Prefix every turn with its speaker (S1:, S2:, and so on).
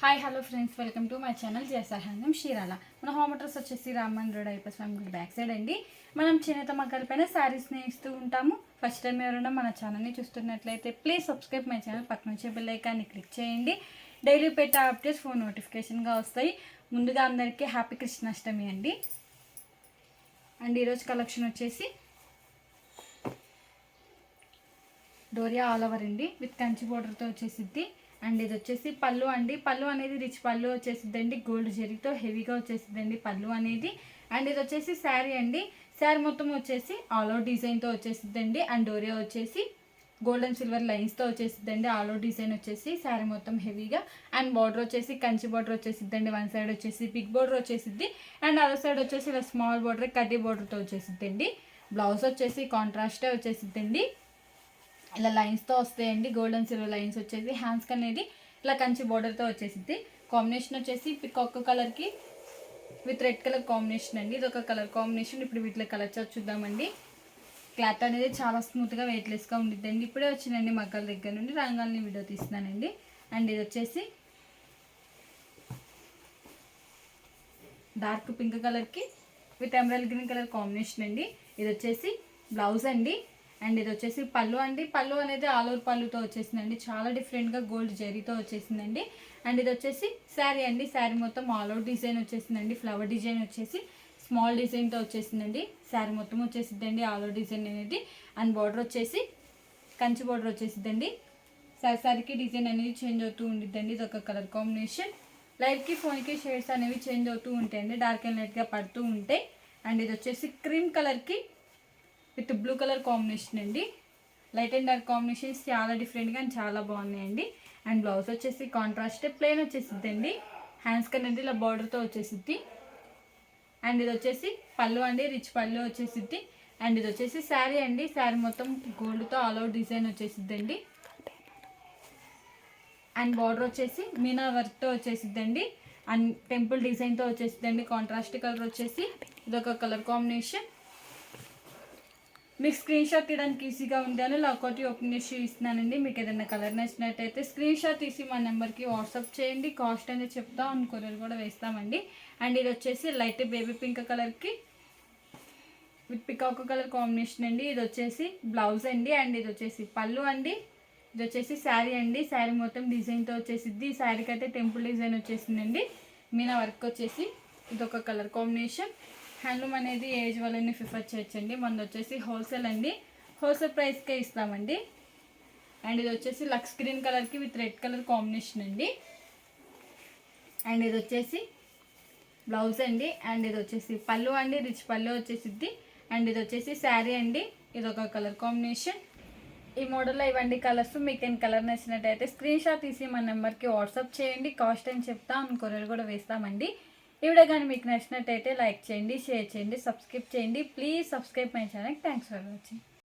S1: Hi hello friends, welcome to my channel జయసాహాన్యం షీరాల. మన హోమ్ అడ్రస్ వచ్చేసి రామన్ రోడ్ ఐపస్వామి గుడి బ్యాక్ సైడ్ అండి. మనం చేనేత మగ్గాల పైన శారీస్ని ఇస్తూ ఉంటాము. ఫస్ట్ టైం ఎవరైనా మన ఛానల్ని చూస్తున్నట్లయితే ప్లీజ్ సబ్స్క్రైబ్ మై ఛానల్, పక్కన వచ్చే బెల్ ఐకాన్ని క్లిక్ చేయండి. డైలీ పెట్టే అప్డేట్స్ ఫోన్ నోటిఫికేషన్గా వస్తాయి. ముందుగా అందరికీ హ్యాపీ కృష్ణాష్టమి అండి. అండ్ ఈరోజు కలెక్షన్ వచ్చేసి డోరియా ఆల్ ఓవర్ అండి, విత్ కంచి బోర్డర్తో వచ్చేసిద్ది. అండ్ ఇది వచ్చేసి పళ్ళు అండి. పళ్ళు అనేది రిచ్ పళ్ళు వచ్చేసిద్దండి, గోల్డ్ జరీతో హెవీగా వచ్చేసిద్దండి పళ్ళు అనేది. అండ్ ఇది వచ్చేసి శారీ అండి. శారీ మొత్తం వచ్చేసి ఆల్ ఓవర్ డిజైన్తో వచ్చేసిద్దండి. అండ్ డోరియా వచ్చేసి గోల్డ్ అండ్ సిల్వర్ లైన్స్తో వచ్చేసిద్దండి. ఆల్ ఓవర్ డిజైన్ వచ్చేసి శారీ మొత్తం హెవీగా. అండ్ బార్డర్ వచ్చేసి కంచి బార్డర్ వచ్చేసిద్దండి. వన్ సైడ్ వచ్చేసి బిగ్ బార్డర్ వచ్చేసిద్ది. అండ్ అదర్ సైడ్ వచ్చేసి ఇలా స్మాల్ బార్డర్ కడ్డీ బార్డర్తో వచ్చేసిద్దండి. బ్లౌజ్ వచ్చేసి కాంట్రాస్టే వచ్చేసిద్దండి. ఇలా లైన్స్తో వస్తాయండి, గోల్డ్ అండ్ సిల్వర్ లైన్స్ వచ్చేసి. హ్యాండ్స్కి అనేది ఇలా కంచి బోర్డర్తో వచ్చేసిద్ది. కాంబినేషన్ వచ్చేసి పికాక్ కలర్కి విత్ రెడ్ కలర్ కాంబినేషన్ అండి. ఇది ఒక కలర్ కాంబినేషన్. ఇప్పుడు వీటిలో కలర్ చార్ట్ చూద్దామండి. క్లాత్ అనేది చాలా స్మూత్గా వెయిట్లెస్గా ఉండిద్దండి. ఇప్పుడే వచ్చిందండి మగ్గాల దగ్గర నుండి, రంగాల్ని వీడియో తీస్తున్నానండి. అండ్ ఇది వచ్చేసి డార్క్ పింక్ కలర్కి with emerald green colour combination అండి. ఇది వచ్చేసి బ్లౌజ్ అండి. అండ్ ఇది వచ్చేసి పళ్ళు అండి. పళ్ళు అనేది ఆల్ ఓవర్ పళ్ళుతో వచ్చేసిందండి, చాలా డిఫరెంట్గా గోల్డ్ జరీతో వచ్చేసిందండి. అండ్ ఇది వచ్చేసి శారీ అండి. శారీ మొత్తం ఆల్ ఓవర్ డిజైన్ వచ్చేసిందండి. ఫ్లవర్ డిజైన్ వచ్చేసి స్మాల్ డిజైన్తో వచ్చేసిందండి. శారీ మొత్తం వచ్చేసిద్దండి ఆల్ ఓవర్ డిజైన్ అనేది. అండ్ బార్డర్ వచ్చేసి కంచి బార్డర్ వచ్చేసిద్దండి. శారీకి డిజైన్ అనేది చేంజ్ అవుతూ ఉండిద్దండి. ఇది ఒక కలర్ కాంబినేషన్. లైట్కి ఫోన్కి షేడ్స్ అనేవి చేంజ్ అవుతూ ఉంటాయండి, డార్క్ అండ్ లైట్గా పడుతూ ఉంటాయి. అండ్ ఇది వచ్చేసి క్రీమ్ కలర్కి విత్ బ్లూ కలర్ కాంబినేషన్ అండి. లైట్ అండ్ డార్క్ కాంబినేషన్స్ చాలా డిఫరెంట్గా అండ్ చాలా బాగున్నాయండి. అండ్ బ్లౌజ్ వచ్చేసి కాంట్రాస్ట్ ప్లెయిన్ వచ్చేసిద్దండి. హ్యాండ్స్కి అనేది ఇలా బార్డర్తో వచ్చేసిద్ది. అండ్ ఇది వచ్చేసి పళ్ళు అండి, రిచ్ పళ్ళు వచ్చేసిద్ది. అండ్ ఇది వచ్చేసి శారీ అండి. శారీ మొత్తం గోల్డ్తో ఆల్ ఓవర్ డిజైన్ వచ్చేసిద్దండి. అండ్ బార్డర్ వచ్చేసి మీనా వర్క్తో వచ్చేసిద్దండి. అండ్ టెంపుల్ డిజైన్తో వచ్చేసిద్దండి. కాంట్రాస్ట్ కలర్ వచ్చేసి ఇదొక కలర్ కాంబినేషన్. మీకు స్క్రీన్ షాట్ తీయడానికి ఈజీగా ఉండాలి, లాకౌట్ ఓపెన్ చేసి ఇస్తున్నానండి. మీకు ఏదైనా కలర్ నచ్చినట్టయితే స్క్రీన్ షాట్ తీసి మా నెంబర్కి వాట్సాప్ చేయండి. కాస్ట్ అనేది చెప్తాం, అండ్ కొరియర్ కూడా వేస్తామండి. అండ్ ఇది వచ్చేసి లైట్ బేబీ పింక్ కలర్కి విత్ పికాక్ కలర్ కాంబినేషన్ అండి. ఇది వచ్చేసి బ్లౌజ్ అండి. అండ్ ఇది వచ్చేసి పళ్ళు అండి. ఇది వచ్చేసి శారీ అండి. శారీ మొత్తం డిజైన్తో వచ్చేసిద్ది. ఈ శారీకి అయితే టెంపుల్ డిజైన్ వచ్చేసిందండి. మీనా వర్క్ వచ్చేసి ఇదొక కలర్ కాంబినేషన్. హ్యాండ్లూమ్ అనేది ఏజ్ వాళ్ళని ప్రిఫర్ చేయొచ్చండి. మనది వచ్చేసి హోల్సేల్ అండి, హోల్సేల్ ప్రైస్కే ఇస్తామండి. అండ్ ఇది వచ్చేసి లక్స్ గ్రీన్ కలర్కి విత్ రెడ్ కలర్ కాంబినేషన్ అండి. అండ్ ఇది వచ్చేసి బ్లౌజ్ అండి. అండ్ ఇది వచ్చేసి పళ్ళు అండి, రిచ్ పళ్ళు వచ్చేసిద్ది. అండ్ ఇది వచ్చేసి శారీ అండి. ఇది ఒక కలర్ కాంబినేషన్. ఈ మోడల్లో ఇవ్వండి కలర్స్. మీకు ఏం కలర్ నచ్చినట్టయితే స్క్రీన్ షాట్ తీసి మన నెంబర్కి వాట్సాప్ చేయండి. కాస్ట్ అని చెప్తాం, కొరియర్ కూడా వేస్తామండి. ఈ వీడియో కానీ మీకు నచ్చినట్టయితే లైక్ చేయండి, షేర్ చేయండి, సబ్స్క్రైబ్ చేయండి. Please subscribe my channel. Thanks for watching.